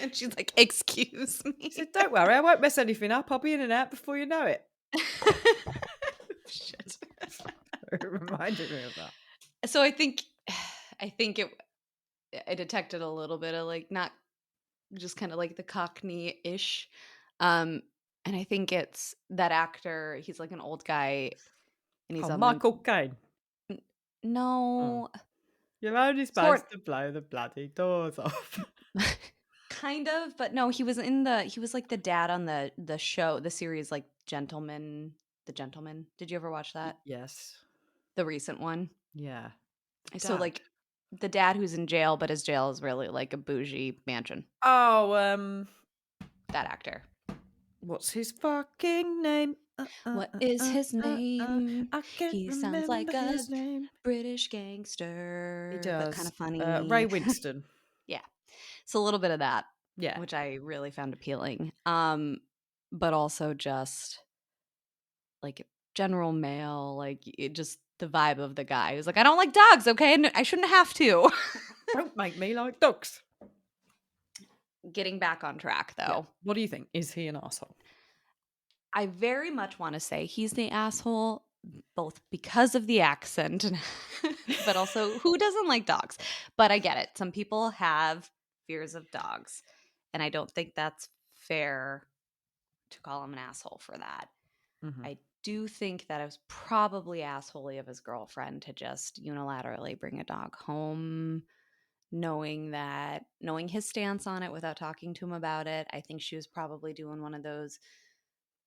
And she's like, excuse me. He said, "Don't worry, I won't mess anything up. I'll be in and out before you know it." Shit. It reminded me of that. So I think I detected a little bit of like not just kind of like the Cockney-ish. And I think it's that actor, he's like an old guy and he's Oh, on the Michael Caine. no You're only supposed sort to blow the bloody doors off. kind of, but no, he was like the dad on the show, the series like The Gentleman. Did you ever watch that? Yes. The recent one? Yeah. So Dad. like the dad who's in jail, but his jail is really like a bougie mansion. Oh, That actor. what's his fucking name? What is his name? I can't He sounds remember like a his name. British He gangster, but kind does. of funny. Ray Winston. Yeah. So a little bit of that, Yeah. which I really found appealing. But also just like general male, like just the vibe of the guy who's like, I don't like dogs, okay? And I shouldn't have to. Don't make me like dogs. Getting back on track Yeah. though. What do you think? Is he an asshole? I very much want to say he's the asshole, both because of the accent, but also who doesn't like dogs? But I get it. Some people have fears of dogs, and I don't think that's fair to call him an asshole for that. Mm-hmm. I do think that it was probably assholey of his girlfriend to just unilaterally bring a dog home, knowing his stance on it without talking to him about it. I think she was probably doing one of those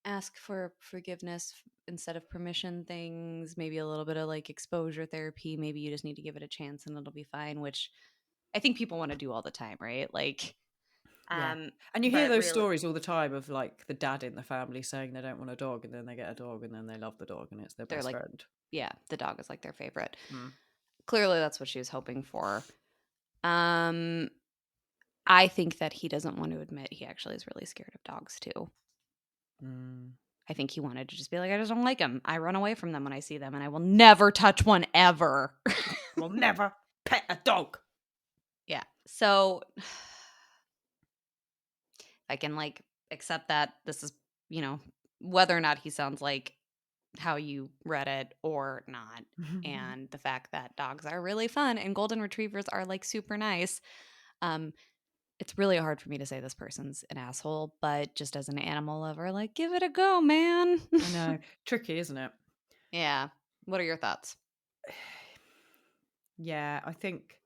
ask for forgiveness instead of permission things, maybe a little bit of like exposure therapy, maybe you just need to give it a chance and it'll be fine, which I think people want to do all the time, right? Like Yeah. And you hear but those really stories all the time of like the dad in the family saying they don't want a dog, and then they get a dog, and then they love the dog, and it's their they're best like, friend. yeah, the dog is like their favorite. Mm. Clearly that's what she was hoping for. I think that he doesn't want to admit he actually is really scared of dogs too. Mm. I think he wanted to just be like, I just don't like them. I run away from them when I see them, and I will never touch one ever. Will never pet a dog. Yeah. So I can like accept that this is, whether or not he sounds like how you read it or not. And the fact that dogs are really fun and golden retrievers are like super nice. It's really hard for me to say this person's an asshole, but just as an animal lover, like give it a go, man. I know. Tricky, isn't it? Yeah. What are your thoughts? Yeah, I think,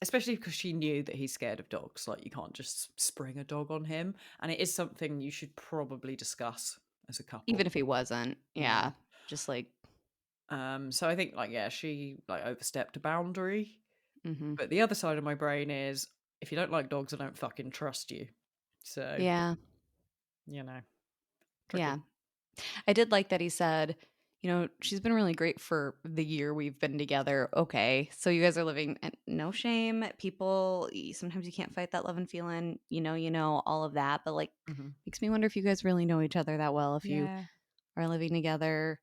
especially because she knew that he's scared of dogs, like you can't just spring a dog on him. And it is something you should probably discuss as a couple. Even if he wasn't. Yeah. Just like. So I think like, yeah, she like overstepped a boundary. Mm-hmm. But the other side of my brain is, if you don't like dogs, I don't fucking trust you. So, Yeah. Tricky. Yeah. I did like that he said, she's been really great for the year we've been together. Okay. So you guys are living no shame. People, sometimes you can't fight that love and feeling, all of that. But like, makes me wonder if you guys really know each other that well, if you are living together.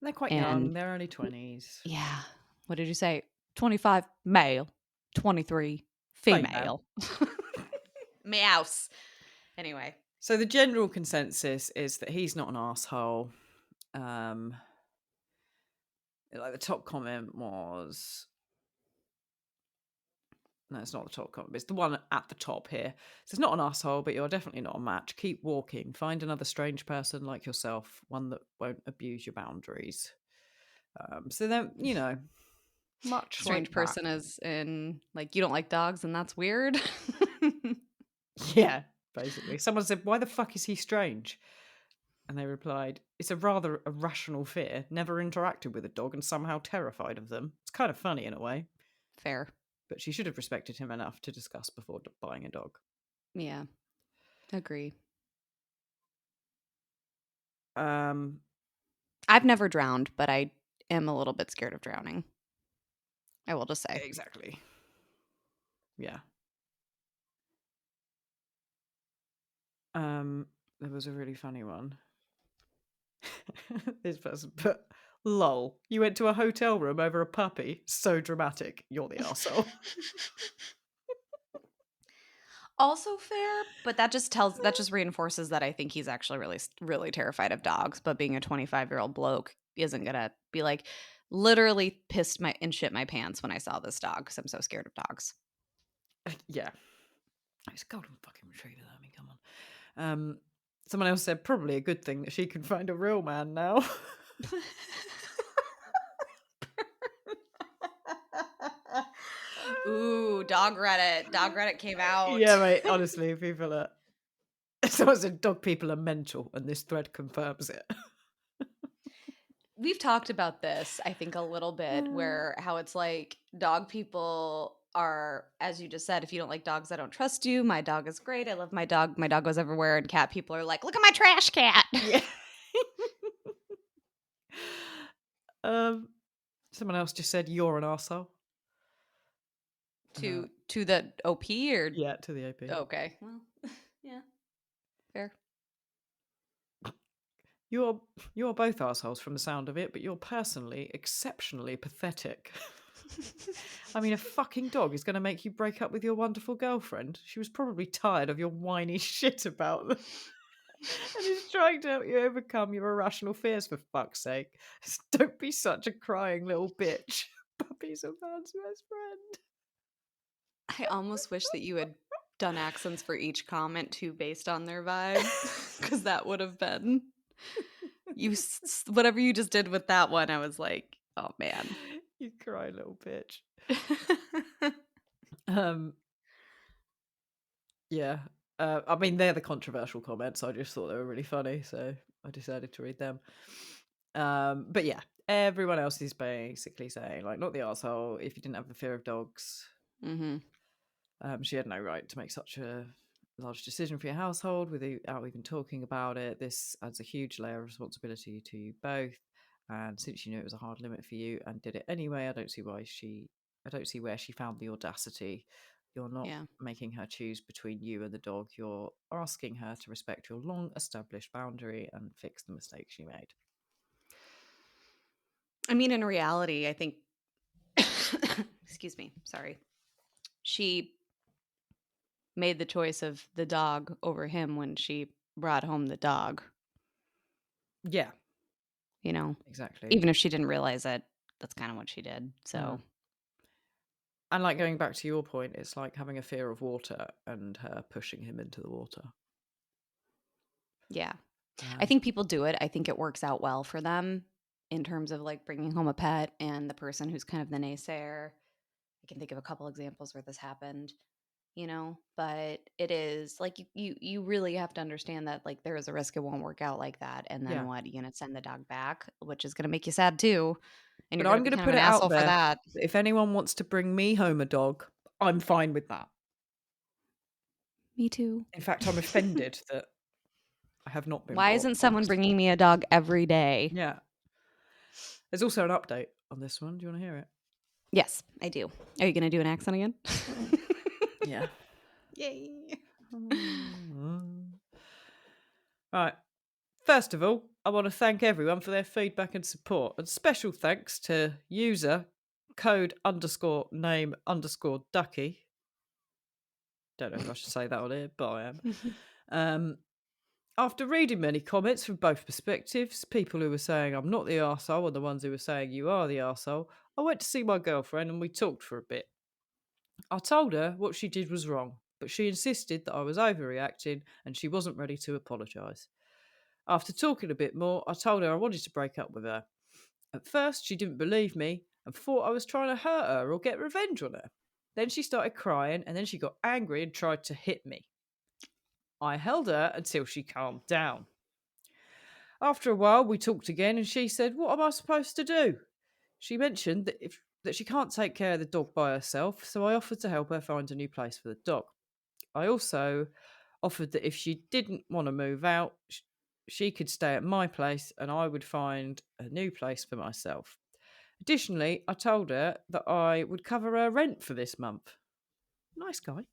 They're quite young. They're early 20s. Yeah. What did you say? 25 male, 23 female. Meows. Anyway. So the general consensus is that he's not an asshole. like the top comment was, no, it's not the top comment, it's the one at the top here. It says, not an asshole, but you're definitely not a match. Keep walking. Find another strange person like yourself, one that won't abuse your boundaries. So then, you know, much Strange like that. person is in, like, you don't like dogs and that's weird. Yeah, basically. Someone said, why the fuck is he strange? And they replied, it's a rather irrational fear, never interacted with a dog and somehow terrified of them. It's kind of funny in a way. Fair. But she should have respected him enough to discuss before buying a dog. Yeah. Agree. I've never drowned, but I am a little bit scared of drowning. I will just say. Exactly. Yeah. There was a really funny one. This person put, lol, you went to a hotel room over a puppy? So dramatic. You're the arsehole. Also fair, but that just reinforces that I think he's actually really, really terrified of dogs. But being a 25-year-old bloke isn't gonna be like, literally pissed and shit my pants when I saw this dog because I'm so scared of dogs. Yeah. It's a golden fucking retriever, though. I mean, come on. Someone else said, probably a good thing that she can find a real man now. Ooh, dog Reddit. Dog Reddit came out. Yeah, mate. Honestly, people are. Someone said, dog people are mental, and this thread confirms it. We've talked about this, I think, a little bit, where how it's like dog people are, as you just said, if you don't like dogs, I don't trust you. My dog is great. I love my dog. My dog goes everywhere. And cat people are like, look at my trash cat. Yeah. Someone else just said, you're an arsehole. To the OP or? Yeah, to the OP. Okay. Well, yeah. Fair. You're both arseholes from the sound of it, but you're personally exceptionally pathetic. I mean, a fucking dog is going to make you break up with your wonderful girlfriend. She was probably tired of your whiny shit about them. And is trying to help you overcome your irrational fears, for fuck's sake. Don't be such a crying little bitch. Puppy's a man's best friend. I almost wish that you had done accents for each comment too based on their vibe, because that would have been whatever you just did with that one. I was like, oh man. You cry little bitch. Yeah. I mean, they're the controversial comments. I just thought they were really funny, so I decided to read them. But yeah, everyone else is basically saying, like, not the arsehole, if you didn't have the fear of dogs. Mm-hmm. She had no right to make such a large decision for your household without even talking about it. This adds a huge layer of responsibility to you both. And since you knew it was a hard limit for you and did it anyway, I don't see where she found the audacity. You're not making her choose between you and the dog. You're asking her to respect your long-established boundary and fix the mistakes she made. I mean, in reality, I think, excuse me, sorry. She made the choice of the dog over him when she brought home the dog. Yeah. You know? Exactly. Even if she didn't realize it, that's kind of what she did. So. Yeah. And like going back to your point, it's like having a fear of water and her pushing him into the water. Yeah. I think people do it. I think it works out well for them in terms of like bringing home a pet and the person who's kind of the naysayer. I can think of a couple examples where this happened, you know, but it is like you really have to understand that like there is a risk it won't work out like that. And then what? You're going to send the dog back, which is going to make you sad too. And you're going to be kind of an asshole for that. If anyone wants to bring me home a dog, I'm fine with that. Me too. In fact, I'm offended that I have not been. Why isn't someone bringing me a dog every day? Yeah. There's also an update on this one. Do you want to hear it? Yes, I do. Are you going to do an accent again? Yeah. Yay. Right. First of all, I want to thank everyone for their feedback and support. And special thanks to user code_name_Ducky. Don't know if I should say that on here, but I am. After reading many comments from both perspectives, people who were saying I'm not the arsehole and the ones who were saying you are the arsehole, I went to see my girlfriend and we talked for a bit. I told her what she did was wrong, but she insisted that I was overreacting and she wasn't ready to apologise. After talking a bit more, I told her I wanted to break up with her. At first, she didn't believe me and thought I was trying to hurt her or get revenge on her. Then she started crying and then she got angry and tried to hit me. I held her until she calmed down. After a while, we talked again and she said, "What am I supposed to do?" She mentioned that she can't take care of the dog by herself, so I offered to help her find a new place for the dog. I also offered that if she didn't want to move out, she could stay at my place and I would find a new place for myself. Additionally, I told her that I would cover her rent for this month. Nice guy.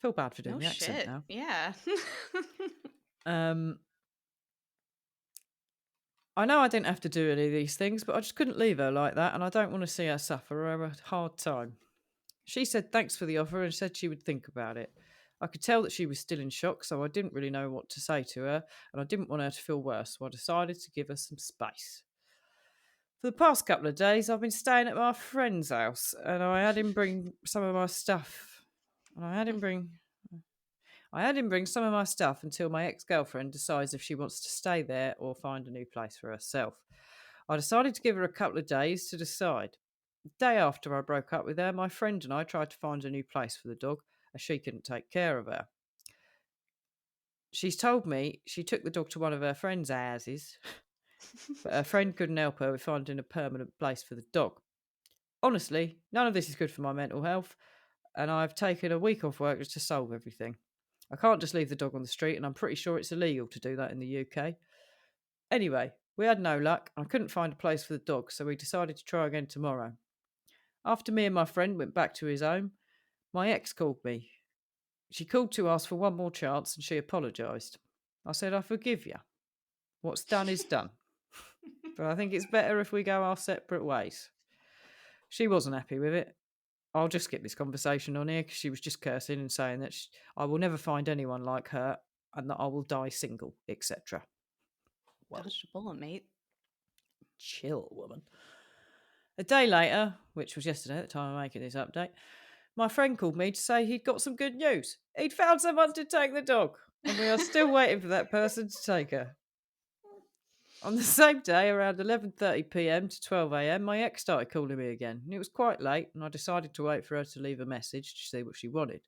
Feel bad for doing No the accent shit. now. Yeah. I know I didn't have to do any of these things, but I just couldn't leave her like that, and I don't want to see her suffer or have a hard time. She said thanks for the offer and said she would think about it. I could tell that she was still in shock, so I didn't really know what to say to her, and I didn't want her to feel worse, so I decided to give her some space. For the past couple of days, I've been staying at my friend's house, and I had him bring some of my stuff. And I had him bring some of my stuff until my ex-girlfriend decides if she wants to stay there or find a new place for herself. I decided to give her a couple of days to decide. The day after I broke up with her, my friend and I tried to find a new place for the dog, as she couldn't take care of her. She's told me she took the dog to one of her friend's houses, but her friend couldn't help her with finding a permanent place for the dog. Honestly, none of this is good for my mental health, and I've taken a week off work just to solve everything. I can't just leave the dog on the street, and I'm pretty sure it's illegal to do that in the UK. Anyway, we had no luck, and I couldn't find a place for the dog, so we decided to try again tomorrow. After me and my friend went back to his home, my ex called me. She called to ask for one more chance, and she apologised. I said, I forgive you. What's done is done. But I think it's better if we go our separate ways. She wasn't happy with it. I'll just skip this conversation on here because she was just cursing and saying that I will never find anyone like her and that I will die single, etc. Well, Dodged a bullet, mate. chill, woman. A day later, which was yesterday at the time of making this update, my friend called me to say he'd got some good news. He'd found someone to take the dog, and we are still waiting for that person to take her. On the same day, around 11:30 p.m. to 12 a.m., my ex started calling me again, and it was quite late, and I decided to wait for her to leave a message to see what she wanted.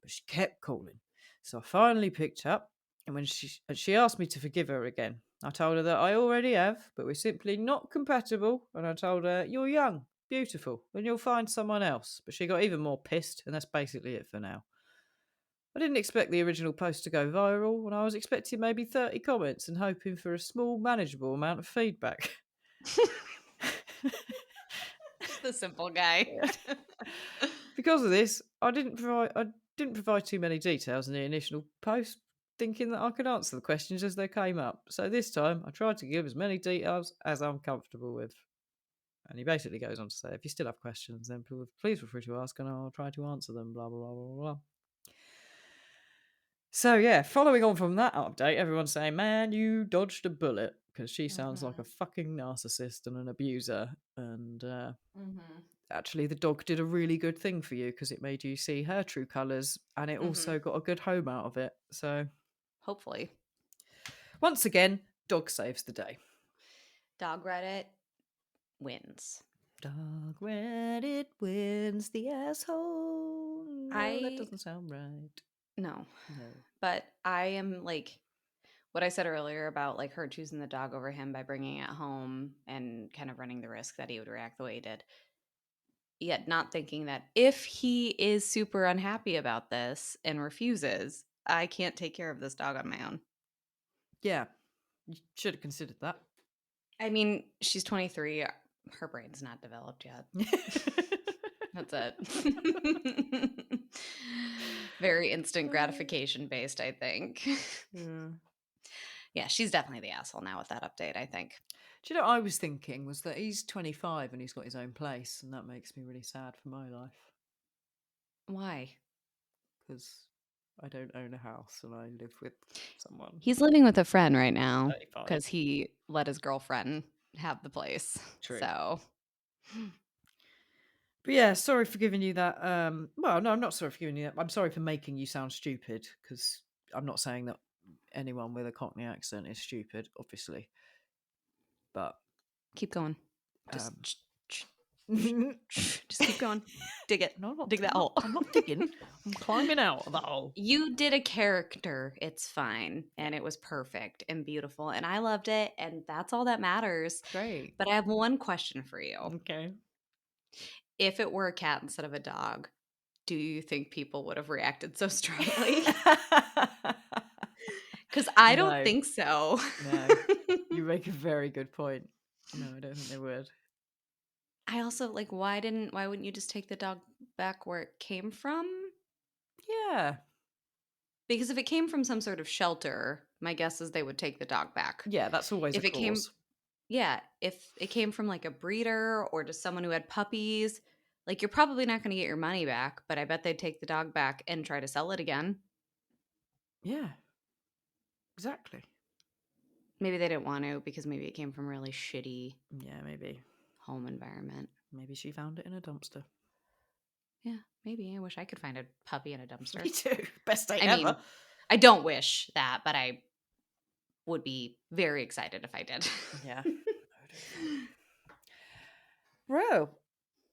But she kept calling, so I finally picked up, and when she asked me to forgive her again. I told her that I already have, but we're simply not compatible, and I told her, "You're young, beautiful, and you'll find someone else." But she got even more pissed, and that's basically it for now. I didn't expect the original post to go viral, and I was expecting maybe 30 comments and hoping for a small, manageable amount of feedback. Just the simple guy. Because of this, I didn't provide too many details in the initial post, thinking that I could answer the questions as they came up. So this time, I tried to give as many details as I'm comfortable with. And he basically goes on to say, if you still have questions, then please feel free to ask and I'll try to answer them, blah, blah, blah, blah, blah. So yeah, following on from that update, everyone's saying, man, you dodged a bullet, because she sounds like a fucking narcissist and an abuser. And actually, the dog did a really good thing for you because it made you see her true colours and it also got a good home out of it. So Hopefully. once again, dog saves the day. Dog Reddit wins. Dog Reddit wins the asshole. No, that doesn't sound right. No. No. But I am like what I said earlier about like her choosing the dog over him by bringing it home and kind of running the risk that he would react the way he did. Yet not thinking that if he is super unhappy about this and refuses, I can't take care of this dog on my own. Yeah, you should have considered that. I mean, she's 23. Her brain's not developed yet. That's it. Very instant gratification based, I think. Yeah, she's definitely the asshole now with that update, I think. Do you know what I was thinking was that he's 25 and he's got his own place, and that makes me really sad for my life. Why? Because I don't own a house and I live with someone. He's living with a friend right now 35. because he let his girlfriend have the place. True. So But yeah, sorry for giving you that. Well, no, I'm not sorry for giving you that. I'm sorry for making you sound stupid, because I'm not saying that anyone with a Cockney accent is stupid, obviously. But keep going. Just, no, just keep going. Dig it. I'm not, Dig that I'm not- hole. I'm not digging. I'm climbing out of that hole. You did a character. It's fine. And it was perfect and beautiful. And I loved it. And that's all that matters. Great. But I have one question for you. Okay. If it were a cat instead of a dog, do you think people would have reacted so strongly? Because I don't No. think so. No. You make a very good point. No, I don't think they would. I also like why wouldn't you just take the dog back where it came from? Yeah. Because if it came from some sort of shelter, my guess is they would take the dog back. Yeah, that's always If a it came clause. Yeah, if it came from like a breeder or just someone who had puppies, like you're probably not going to get your money back, but I bet they'd take the dog back and try to sell it again. Yeah. Exactly. Maybe they didn't want to because maybe it came from a really shitty Yeah, maybe. home environment. Maybe she found it in a dumpster. Yeah, maybe. I wish I could find a puppy in a dumpster. Me too. Best day I ever. mean, I don't wish that, but I would be very excited if I did. Yeah. Rel.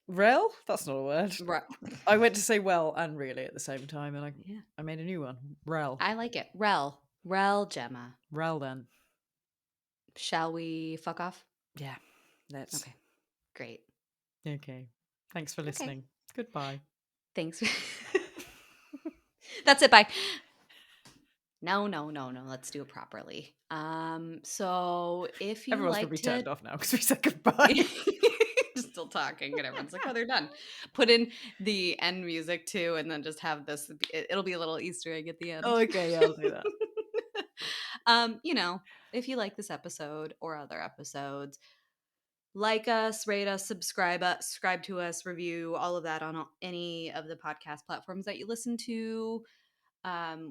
Rel? That's not a word. Right. I went to say well and really at the same time, and Yeah. I made a new one. Rel. I like it. Rel, Gemma. Rel then. Shall we fuck off? Yeah. Let's. Okay. Great. Okay. Thanks for listening. Goodbye. Thanks. That's it. Bye. No. Let's do it properly. So if you Everyone's like gonna be to turned off now because we said goodbye. still talking and everyone's like, oh, they're done. Put in the end music too, and then just have this. It'll be a little Easter egg at the end. Oh, okay, yeah, I'll do that. If you like this episode or other episodes, like us, rate us, subscribe to us, review all of that on any of the podcast platforms that you listen to.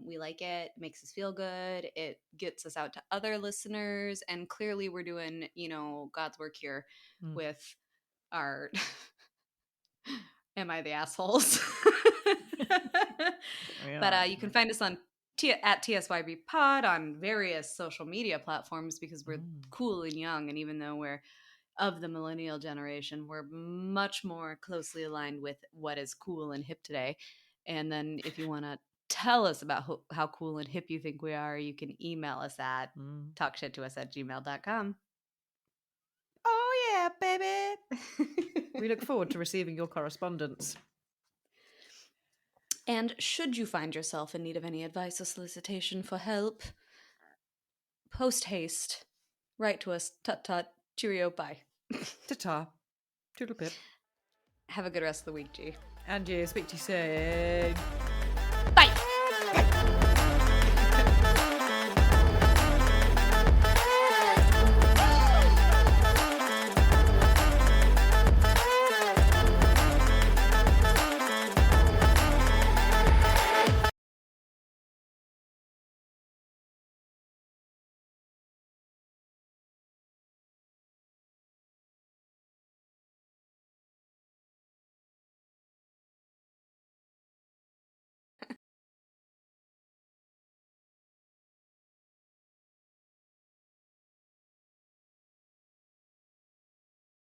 We like it, makes us feel good. It gets us out to other listeners, and clearly we're doing, God's work here with our Am I the assholes? But you can find us on at TSYB Pod on various social media platforms because we're cool and young, and even though we're of the millennial generation, we're much more closely aligned with what is cool and hip today. And then if you want to tell us about how cool and hip you think we are, you can email us at talkshittous@gmail.com. Oh yeah, baby. We look forward to receiving your correspondence. And should you find yourself in need of any advice or solicitation for help, post haste, write to us. Tut tut. Cheerio. Bye. Ta-ta. Toodle pip. Have a good rest of the week, G. And you. Speak to you soon.